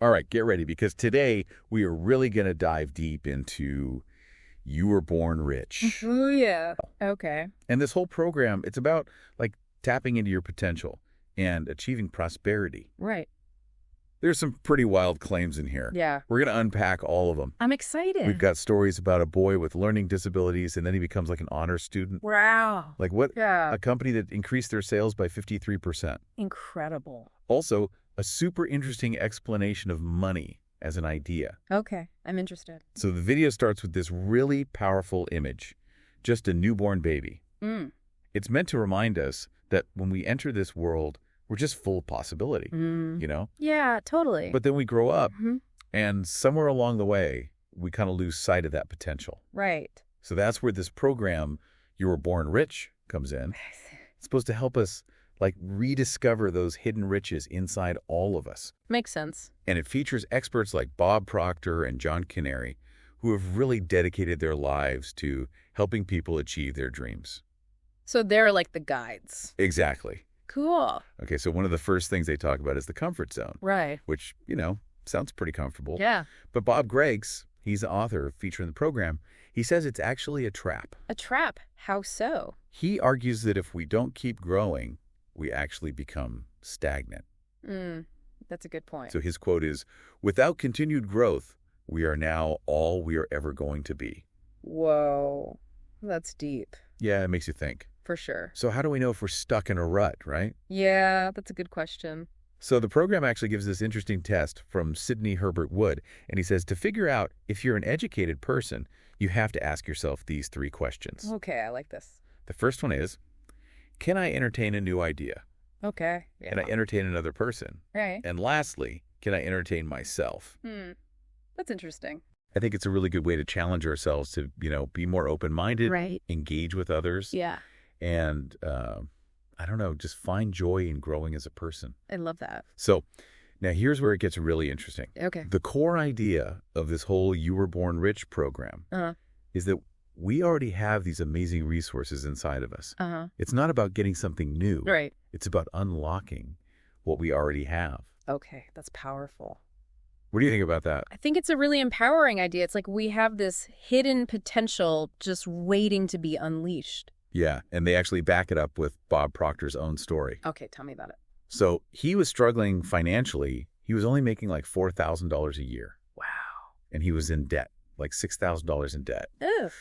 All right, get ready because today we are really going to dive deep into You Were Born Rich. Oh, yeah. Okay. And this whole program, it's about like tapping into your potential and achieving prosperity. Right. There's some pretty wild claims in here. Yeah. We're going to unpack all of them. I'm We've excited. got stories about a boy with learning disabilities and then he becomes like an honor student. Wow. Like what? Yeah. A company that increased their sales by 53%. Incredible. Also, a super interesting explanation of money as an idea. Okay. I'm interested. So the video starts with this really powerful image, just a newborn baby. Mm. It's meant to remind us that when we enter this world, we're just full of possibility, you know? Yeah, totally. But then we grow up, Mhm. and somewhere along the way, we kind of lose sight of that potential. Right. So that's where this program, You Were Born Rich, comes in. It's supposed to help us, like, rediscover those hidden riches inside all of us. Makes sense. And it features experts like Bob Proctor and John Canary, who have really dedicated their lives to helping people achieve their dreams. So they're like the guides. Exactly. Cool. Okay, so one of the first things they talk about is the comfort zone, Right. which, sounds pretty comfortable. Yeah. But Bob Greggs, he's the author featuring the program, he says it's actually a trap. A trap. How so? He argues that if we don't keep growing, we actually become stagnant. That's a good point. So his quote is, "Without continued growth, we are now all we are ever going to be." Whoa. That's deep. Yeah, it makes you think. For sure. So how do we know if we're stuck in a rut, right? Yeah, that's a good question. So the program actually gives this interesting test from Sidney Herbert Wood, and he says to figure out if you're an educated person, you have to ask yourself these three questions. Okay, I like this. The first one is, can I entertain a new idea? Okay. Yeah. Can I entertain another person? Right. And lastly, can I entertain myself? That's interesting. I think it's a really good way to challenge ourselves to, be more open-minded, Right. engage with others, Yeah. and, I don't know, just find joy in growing as a person. I love that. So now here's where it gets really interesting. Okay. The core idea of this whole You Were Born Rich program is that we already have these amazing resources inside of us. It's not about getting something new. Right. It's about unlocking what we already have. Okay, that's powerful. What do you think about that? I think it's a really empowering idea. It's like we have this hidden potential just waiting to be unleashed. Yeah, and they actually back it up with Bob Proctor's own story. Okay, tell me about it. So he was struggling financially. He was only making like $4,000 a year. Wow. And he was in debt, like $6,000 in debt. Ugh.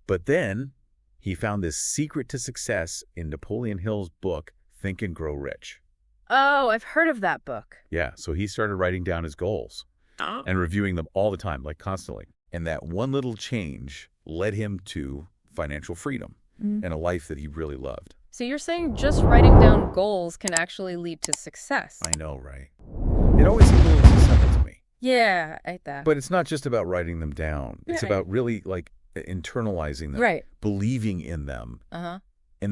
But then he found this secret to success in Napoleon Hill's book, Think and Grow Rich. Oh, I've heard of that book. Yeah, so he started writing down his goals and reviewing them all the time, like constantly. And that one little change led him to financial freedom and a life that he really loved. So you're saying just writing down goals can actually lead to success? I know, right? It always seemed a little too simple to me. Yeah, I hate that. But it's not just about writing them down. It's Right. about really like internalizing them, Right. believing in them, and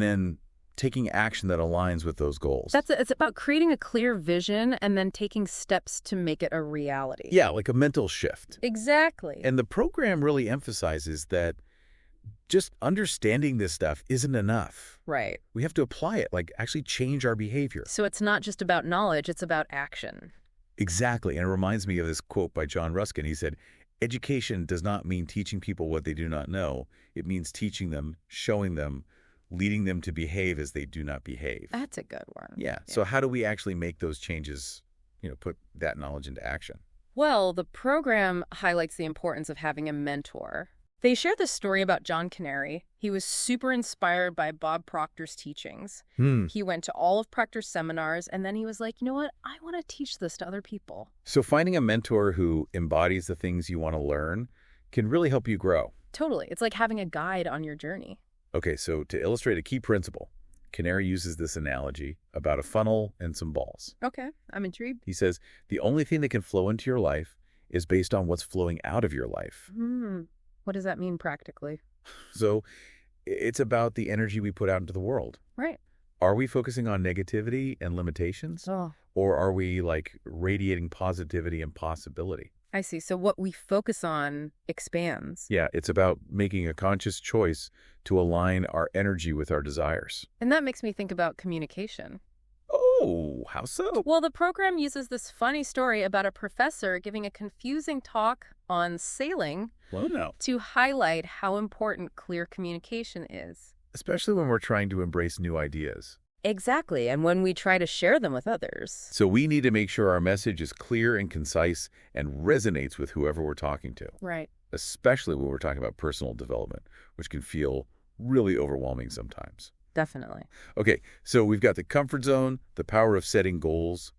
then taking action that aligns with those goals. It's about creating a clear vision and then taking steps to make it a reality. Yeah, like a mental shift. Exactly. And the program really emphasizes that just understanding this stuff isn't enough. Right. We have to apply it, like actually change our behavior. So it's not just about knowledge, it's about action. Exactly. And it reminds me of this quote by John Ruskin. He said, "Education does not mean teaching people what they do not know. It means teaching them, showing them, leading them to behave as they do not behave." That's a good one. Yeah. So how do we actually make those changes, put that knowledge into action? Well, the program highlights the importance of having a mentor. They share this story about John Canary. He was super inspired by Bob Proctor's teachings. He went to all of Proctor's seminars, and then he was like, you know what? I want to teach this to other people. So finding a mentor who embodies the things you want to learn can really help you grow. Totally. It's like having a guide on your journey. Okay, so to illustrate a key principle, Canary uses this analogy about a funnel and some balls. Okay, I'm intrigued. He says, the only thing that can flow into your life is based on what's flowing out of your life. What does that mean practically? So it's about the energy we put out into the world. Right. Are we focusing on negativity and limitations? Or are we like radiating positivity and possibility? I see. So what we focus on expands. Yeah, it's about making a conscious choice to align our energy with our desires. And that makes me think about communication. Oh, how so? Well, the program uses this funny story about a professor giving a confusing talk on sailing Well, no. to highlight how important clear communication is. Especially when we're trying to embrace new ideas. Exactly, and when we try to share them with others. So we need to make sure our message is clear and concise and resonates with whoever we're talking to, Right. especially when we're talking about personal development, which can feel really overwhelming sometimes. Definitely. Okay, so we've got the comfort zone, the power of setting goals,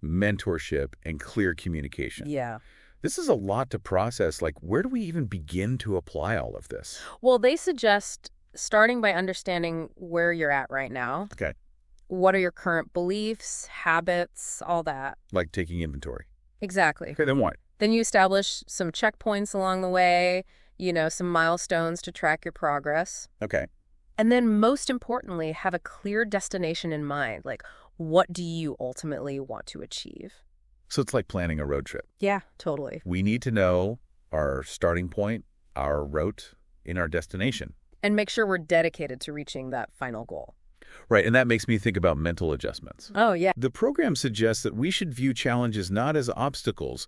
mentorship, and clear communication. Yeah. This is a lot to process. Like, where do we even begin to apply all of this? Well, they suggest starting by understanding where you're at right now. Okay. What are your current beliefs, habits, all that. Like taking inventory. Exactly. Okay, then what? Then you establish some checkpoints along the way, some milestones to track your progress. Okay. And then most importantly, have a clear destination in mind. Like, what do you ultimately want to achieve? So it's like planning a road trip. Yeah, totally. We need to know our starting point, our route, and our destination. And make sure we're dedicated to reaching that final goal. Right, and that makes me think about mental adjustments. Oh, yeah. The program suggests that we should view challenges not as obstacles,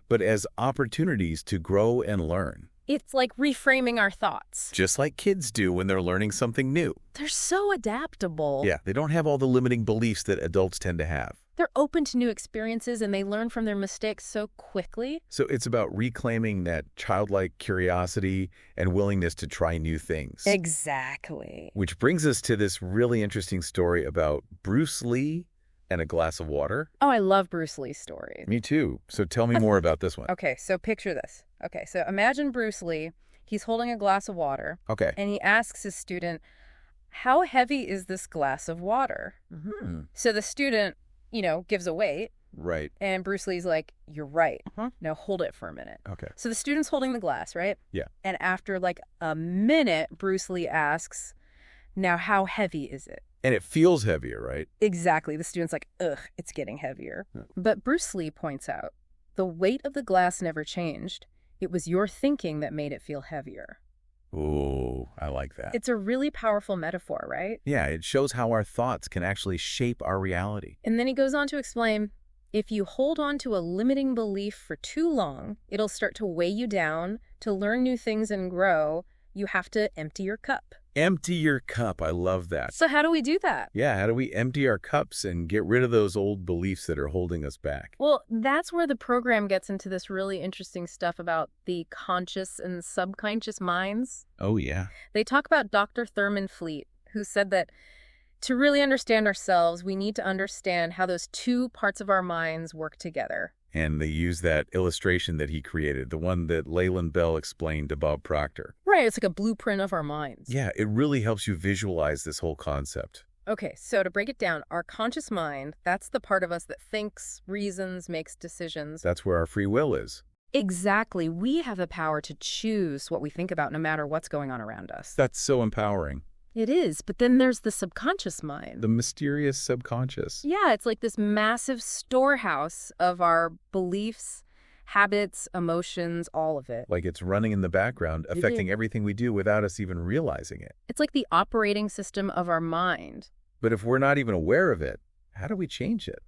but as opportunities to grow and learn. It's like reframing our thoughts. Just like kids do when they're learning something new. They're so adaptable. Yeah, they don't have all the limiting beliefs that adults tend to have. They're open to new experiences and they learn from their mistakes so quickly. So it's about reclaiming that childlike curiosity and willingness to try new things. Exactly. Which brings us to this really interesting story about Bruce Lee and a glass of water. Oh, I love Bruce Lee's stories. Me too. So tell me more about this one. Okay, so picture this. Okay, so imagine Bruce Lee. He's holding a glass of water. Okay. And he asks his student, how heavy is this glass of water? Mm-hmm. So the student, gives a weight. Right. And Bruce Lee's like, you're right. Now hold it for a minute. Okay. So the student's holding the glass, right? Yeah. And after like a minute, Bruce Lee asks, now how heavy is it? And it feels heavier, right? Exactly. The student's like, ugh, it's getting heavier. Yeah. But Bruce Lee points out, the weight of the glass never changed. It was your thinking that made it feel heavier. Ooh, I like that. It's a really powerful metaphor, right? Yeah, it shows how our thoughts can actually shape our reality. And then he goes on to explain, if you hold on to a limiting belief for too long, it'll start to weigh you down. To learn new things and grow, you have to empty your cup. Empty your cup. I love that. So how do we do that? Yeah, how do we empty our cups and get rid of those old beliefs that are holding us back? Well, that's where the program gets into this really interesting stuff about the conscious and subconscious minds. Oh, yeah. They talk about Dr. Thurman Fleet, who said that to really understand ourselves, we need to understand how those two parts of our minds work together. And they use that illustration that he created, the one that Leyland Bell explained to Bob Proctor. Right, it's like a blueprint of our minds. Yeah, it really helps you visualize this whole concept. Okay, so to break it down, our conscious mind, that's the part of us that thinks, reasons, makes decisions. That's where our free will is. Exactly. We have the power to choose what we think about no matter what's going on around us. That's so empowering. It is, but then there's the subconscious mind. The mysterious subconscious. Yeah, it's like this massive storehouse of our beliefs, habits, emotions, all of it. Like it's running in the background, affecting everything we do without us even realizing it. It's like the operating system of our mind. But if we're not even aware of it, how do we change it?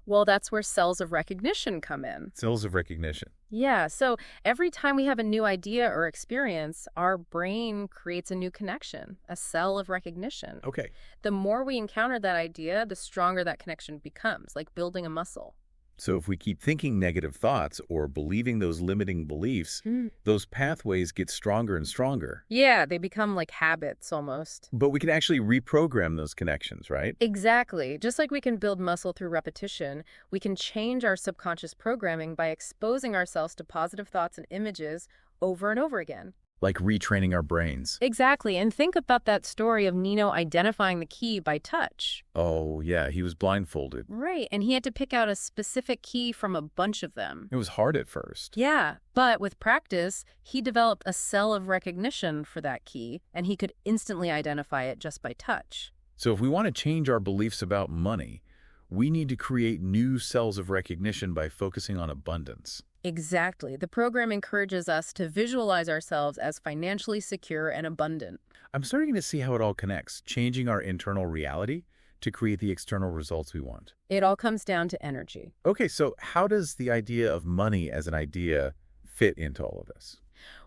Well, that's where cells of recognition come in. Cells of recognition. Yeah, so every time we have a new idea or experience, our brain creates a new connection, a cell of recognition. Okay. The more we encounter that idea, the stronger that connection becomes, like building a muscle. So if we keep thinking negative thoughts or believing those limiting beliefs, those pathways get stronger and stronger. Yeah, they become like habits almost. But we can actually reprogram those connections, right? Exactly. Just like we can build muscle through repetition, we can change our subconscious programming by exposing ourselves to positive thoughts and images over and over again. Like retraining our brains. Exactly. And think about that story of Nino identifying the key by touch. Oh, yeah, he was blindfolded. Right. And he had to pick out a specific key from a bunch of them. It was hard at first. Yeah. But with practice, he developed a cell of recognition for that key, and he could instantly identify it just by touch. So if we want to change our beliefs about money, we need to create new cells of recognition by focusing on abundance. Exactly. The program encourages us to visualize ourselves as financially secure and abundant. I'm starting to see how it all connects, changing our internal reality to create the external results we want? It all comes down to energy. Okay, so how does the idea of money as an idea fit into all of this?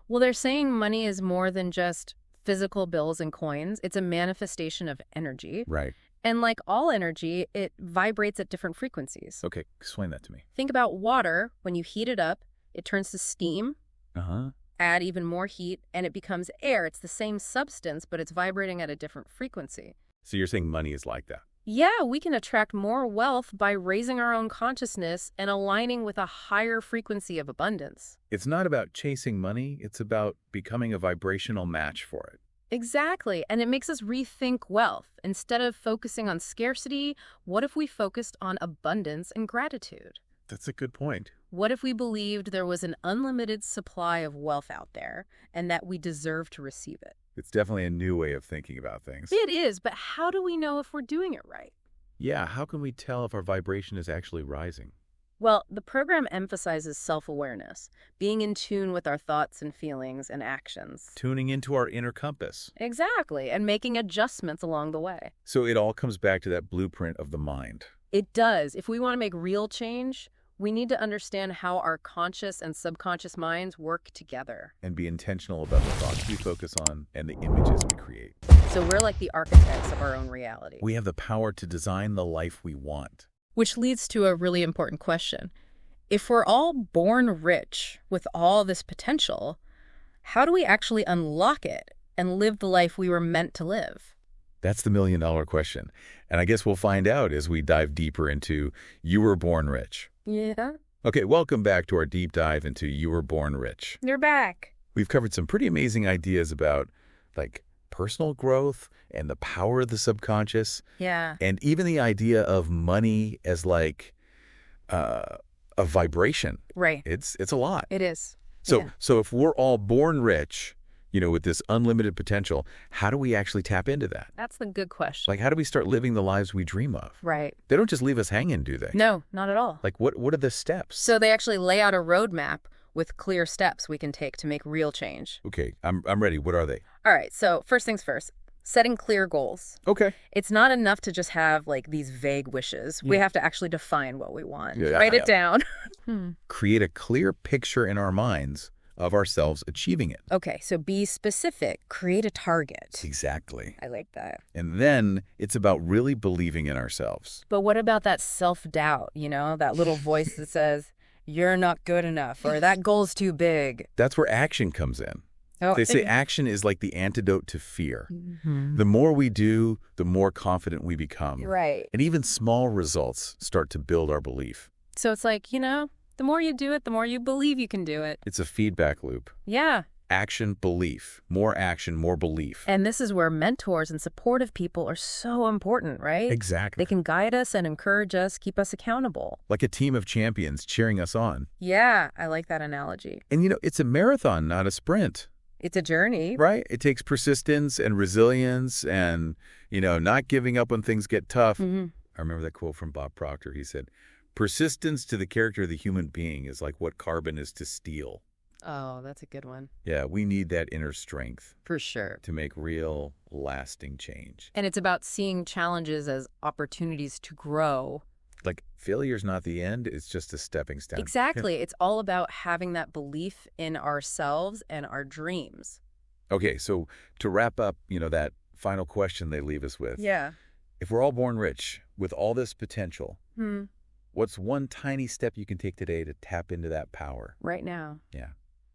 Well, they're saying money is more than just physical bills and coins. It's a manifestation of energy. Right. And like all energy, it vibrates at different frequencies. Okay, explain that to me. Think about water. When you heat it up, it turns to steam. Uh-huh. Add even more heat, and it becomes air. It's the same substance, but it's vibrating at a different frequency. So you're saying money is like that? Yeah, we can attract more wealth by raising our own consciousness and aligning with a higher frequency of abundance. It's not about chasing money, it's about becoming a vibrational match for it. Exactly, and it makes us rethink wealth. Instead of focusing on scarcity, what if we focused on abundance and gratitude? That's a good point. What if we believed there was an unlimited supply of wealth out there and that we deserve to receive it? It's definitely a new way of thinking about things. It is, but how do we know if we're doing it right? Yeah, how can we tell if our vibration is actually rising? Well, the program emphasizes self-awareness, being in tune with our thoughts and feelings and actions. Tuning into our inner compass. Exactly, and making adjustments along the way. So it all comes back to that blueprint of the mind. It does. If we want to make real change, we need to understand how our conscious and subconscious minds work together. And be intentional about the thoughts we focus on and the images we create. So we're like the architects of our own reality. We have the power to design the life we want. Which leads to a really important question. If we're all born rich with all this potential, how do we actually unlock it and live the life we were meant to live? That's the million-dollar question. And I guess we'll find out as we dive deeper into You Were Born Rich. Yeah. Okay, welcome back to our deep dive into You Were Born Rich. You're back. We've covered some pretty amazing ideas about, like, personal growth and the power of the subconscious. Yeah. And even the idea of money as, like, a vibration. Right. It's a lot. It is. So, Yeah. so if we're all born rich, you know, with this unlimited potential, how do we actually tap into that? That's the good question. Like, how do we start living the lives we dream of? Right. They don't just leave us hanging, do they? No, not at all. Like, what are the steps? So they actually lay out a roadmap with clear steps we can take to make real change. Okay, I'm ready. What are they? All right, so first things first, setting clear goals. Okay. It's not enough to just have like these vague wishes. We Yeah. have to actually define what we want. Yeah, Write yeah. it down. Create a clear picture in our minds of ourselves achieving it. Okay, so be specific. Create a target. Exactly. I like that. And then it's about really believing in ourselves. But what about that self-doubt, you know, that little voice that says, you're not good enough, or that goal's too big? That's where action comes in. Oh, They say action is like the antidote to fear. Mhm. The more we do, the more confident we become. Right. And even small results start to build our belief. So it's like, you know, the more you do it, the more you believe you can do it. It's a feedback loop. Yeah. Action, belief. More action, more belief. And this is where mentors and supportive people are so important, right? Exactly. They can guide us and encourage us, keep us accountable. Like a team of champions cheering us on. Yeah, I like that analogy. And you know, it's a marathon, not a sprint. It's a journey. Right? It takes persistence and resilience and, you know, not giving up when things get tough. Mhm. I remember that quote from Bob Proctor. He said, persistence to the character of the human being is like what carbon is to steel. Oh, that's a good one. Yeah, we need that inner strength For sure. to make real, lasting change. And it's about seeing challenges as opportunities to grow. Like, failure's not the end, it's just a stepping stone. Exactly. It's all about having that belief in ourselves and our dreams. Okay, so to wrap up, you know, that final question they leave us with. Yeah. If we're all born rich with all this potential, what's one tiny step you can take today to tap into that power? Right now. Yeah.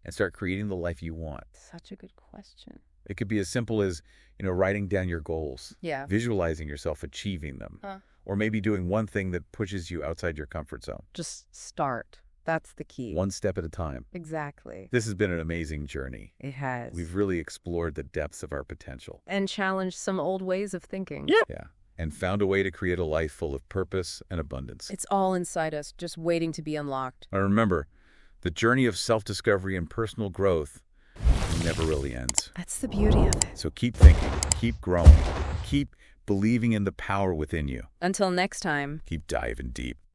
And start creating the life you want. Such a good question. It could be as simple as, you know, writing down your goals, Yeah. visualizing yourself achieving them, or maybe doing one thing that pushes you outside your comfort zone. Just start. That's the key. One step at a time. Exactly. This has been an amazing journey. It has. We've really explored the depths of our potential. And challenged some old ways of thinking. Yeah. And found a way to create a life full of purpose and abundance. It's all inside us, just waiting to be unlocked. And remember, the journey of self-discovery and personal growth never really ends. That's the beauty of it. So keep thinking, keep growing, keep believing in the power within you. Until next time. Keep diving deep.